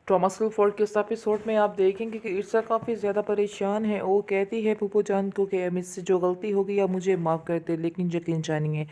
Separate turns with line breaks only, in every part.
ट्रॉमासल Ford के उस episode में आप देखेंगे कि ईर्षा काफ़ी ज़्यादा परेशान है। वो कहती है फूफो जान को कि मुझसे जो गलती हो गई आप मुझे माफ़ कर दे, लेकिन यकीन जानिए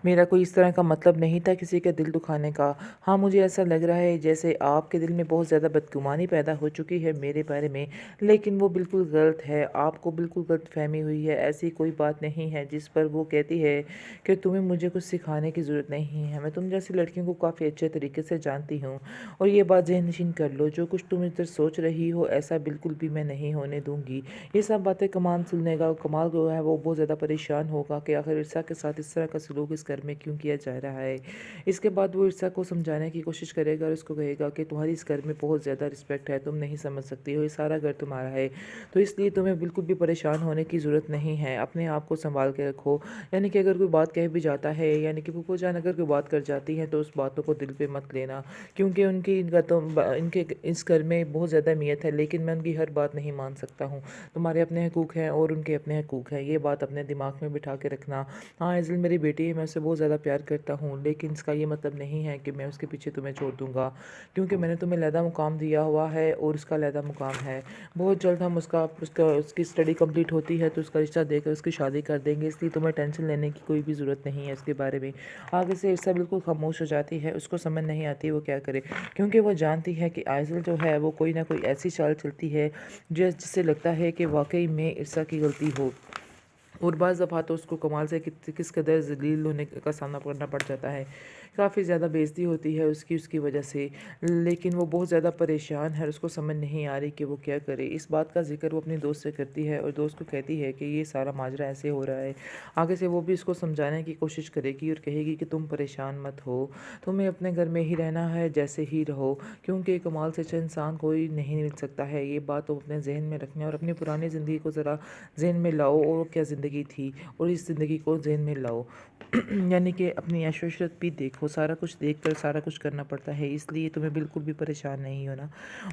मेरा कोई इस तरह का मतलब नहीं था किसी का दिल दुखाने का। हाँ, मुझे ऐसा लग रहा है जैसे आपके दिल में बहुत ज़्यादा बदगुमानी पैदा हो चुकी है मेरे बारे में, लेकिन वो बिल्कुल गलत है। आपको बिल्कुल गलत फहमी हुई है। ऐसी कोई बात नहीं है। जिस पर वो कहती है कि तुम्हें मुझे कुछ सिखाने की ज़रूरत नहीं है, मैं तुम जैसी लड़कियों को काफ़ी अच्छे तरीके से जानती हूँ। और ये बात ज़हन नशीन कर लो, जो कुछ तुम इधर सोच रही हो ऐसा बिल्कुल भी मैं नहीं होने दूंगी। ये सब बातें कमाल सुनने का कमाल जो है वो बहुत ज़्यादा परेशान होगा कि आखिर ईर्षा के साथ इस तरह का सलूक इस घर में क्यों किया जा रहा है। इसके बाद वो ईर्षा को समझाने की कोशिश करेगा और उसको कहेगा कि तुम्हारी इस घर में बहुत ज़्यादा रिस्पेक्ट है, तुम नहीं समझ सकती हो, ये सारा घर तुम्हारा है, तो इसलिए तुम्हें बिल्कुल भी परेशान होने की ज़रूरत नहीं है। अपने आप को संभाल के रखो। यानी कि अगर कोई बात कह भी जाता है, यानी कि फूफो जान अगर कोई बात कर जाती है तो उस बातों को दिल पे मत लेना, क्योंकि उनकी इनका तो इनके इस घर में बहुत ज़्यादा अहमियत है, लेकिन मैं उनकी हर बात नहीं मान सकता हूँ। तुम्हारे अपने हकूक़ हैं और उनके अपने हकूक़ हैं, ये बात अपने दिमाग में बिठा के रखना। हाँ, एज़िल मेरी बेटी है, मैं उससे बहुत ज़्यादा प्यार करता हूँ, लेकिन इसका ये मतलब नहीं है कि मैं उसके पीछे तुम्हें छोड़ दूँगा, क्योंकि मैंने तुम्हें अलहदा मुकाम दिया हुआ है और उसका अलहदा मुकाम है। बहुत जल्द हम उसकी स्टडी कंप्लीट होती है तो उसका रिश्ता देकर उसकी शादी कर देंगे, इसलिए तुम्हें टेंशन लेने की कोई भी ज़रूरत नहीं है इसके बारे में। आगे से ईर्षा बिल्कुल खामोश हो जाती है। उसको समझ नहीं आती वो क्या करे, क्योंकि वो जानती है कि आइज़ल जो है वो कोई ना कोई ऐसी चाल चलती है जिससे लगता है कि वाकई में ईर्षा की गलती हो। और बाज़ दफ़ा तो उसको कमाल से किस कदर ज़लील होने का सामना करना पड़ जाता है। काफ़ी ज़्यादा बेइज़्ज़ती होती है उसकी वजह से, लेकिन वो बहुत ज़्यादा परेशान है और उसको समझ नहीं आ रही कि वो क्या करे। इस बात का ज़िक्र वो अपनी दोस्त से करती है और दोस्त को कहती है कि ये सारा माजरा ऐसे हो रहा है। आगे से वो भी इसको समझाने की कोशिश करेगी और कहेगी कि तुम परेशान मत हो, तुम्हें अपने घर में ही रहना है, जैसे ही रहो, क्योंकि कमाल से अच्छा इंसान कोई नहीं मिल सकता है। ये बात तुम अपने जहन में रखना और अपनी पुरानी ज़िंदगी को ज़रा जहन में लाओ और क्या ज़िंदगी थी और इस ज़िंदगी को जहन में लाओ। यानी कि अपनी ऐशो-इशरत भी देखो, सारा कुछ देख कर सारा कुछ करना पड़ता है, इसलिए तुम्हें बिल्कुल भी परेशान नहीं होना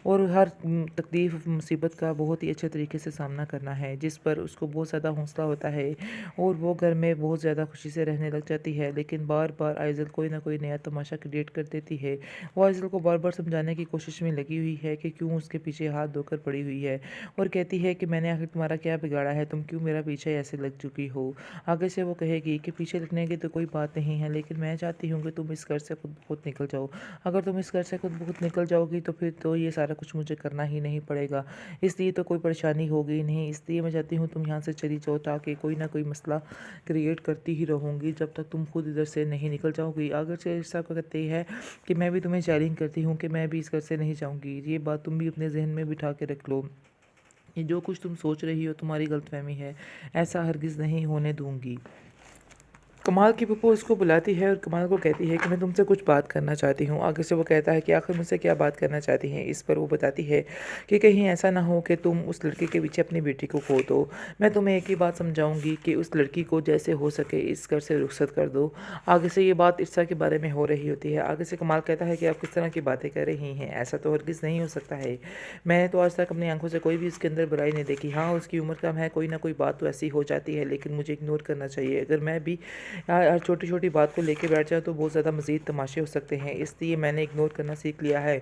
और हर तकलीफ़ मुसीबत का बहुत ही अच्छे तरीके से सामना करना है, जिस पर उसको बहुत ज़्यादा हौसला होता है और वो घर में बहुत ज़्यादा खुशी से रहने लग जाती है। लेकिन बार बार आइज़ल कोई ना कोई नया तमाशा क्रिएट कर देती है। वो आइज़ल को बार बार समझाने की कोशिश में लगी हुई है कि क्यों उसके पीछे हाथ धोकर पड़ी हुई है, और कहती है कि मैंने आखिर तुम्हारा क्या बिगाड़ा है, तुम क्यों मेरा पीछे ऐसे लग चुकी हो। आगे से वो कहेगी कि पीछे लगने की तो कोई बात नहीं है, लेकिन मैं चाहती हूँ कि तुम इस घर से खुद ब खुद निकल जाओ। अगर तुम इस घर से खुद ब खुद निकल जाओगी तो फिर तो ये सारा कुछ मुझे करना ही नहीं पड़ेगा, इसलिए तो कोई परेशानी होगी नहीं। इसलिए मैं चाहती हूँ तुम यहाँ से चली जाओ, ताकि कोई ना कोई मसला क्रिएट करती ही रहूँगी जब तक तुम खुद इधर से नहीं निकल जाओगी। आगे से ऐसा कहते हैं कि मैं भी तुम्हें चैलेंज करती हूँ कि मैं भी इस घर से नहीं जाऊँगी। ये बात तुम भी अपने जहन में बिठा के रख लो। ये जो कुछ तुम सोच रही हो तुम्हारी गलतफहमी है, ऐसा हरगिज़ नहीं होने दूंगी। कमाल की पप्पू उसको बुलाती है और कमाल को कहती है कि मैं तुमसे कुछ बात करना चाहती हूँ। आगे से वो कहता है कि आखिर मुझसे क्या बात करना चाहती हैं। इस पर वो बताती है कि कहीं ऐसा ना हो कि तुम उस लड़के के पीछे अपनी बेटी को खो दो। मैं तुम्हें एक ही बात समझाऊंगी कि उस लड़की को जैसे हो सके इस घर से रुखसत कर दो। आगे से ये बात ईर्षा के बारे में हो रही होती है। आगे से कमाल कहता है कि आप किस तरह की बातें कर रही हैं, ऐसा तो हरगिज़ नहीं हो सकता है। मैंने तो आज तक अपनी आंखों से कोई भी इसके अंदर बुराई नहीं देखी। हाँ, उसकी उम्र कम है, कोई ना कोई बात तो ऐसी हो जाती है, लेकिन मुझे इग्नोर करना चाहिए। अगर मैं भी हर छोटी छोटी बात को लेके बैठ जाए तो बहुत ज़्यादा मज़ीद तमाशे हो सकते हैं, इसलिए मैंने इग्नोर करना सीख लिया है।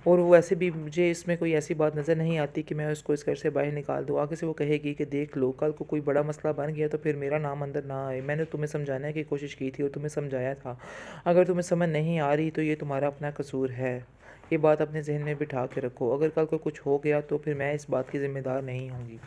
और वो वैसे भी मुझे इसमें कोई ऐसी बात नज़र नहीं आती कि मैं उसको इस घर से बाहर निकाल दूँ। आगे से वो कहेगी कि देख लो, कल को कोई बड़ा मसला बन गया तो फिर मेरा नाम अंदर ना आए। मैंने तुम्हें समझाने की कोशिश की थी और तुम्हें समझाया था, अगर तुम्हें समझ नहीं आ रही तो ये तुम्हारा अपना कसूर है। ये बात अपने जहन में बिठा के रखो, अगर कल को कुछ हो गया तो फिर मैं इस बात की ज़िम्मेदार नहीं होंगी।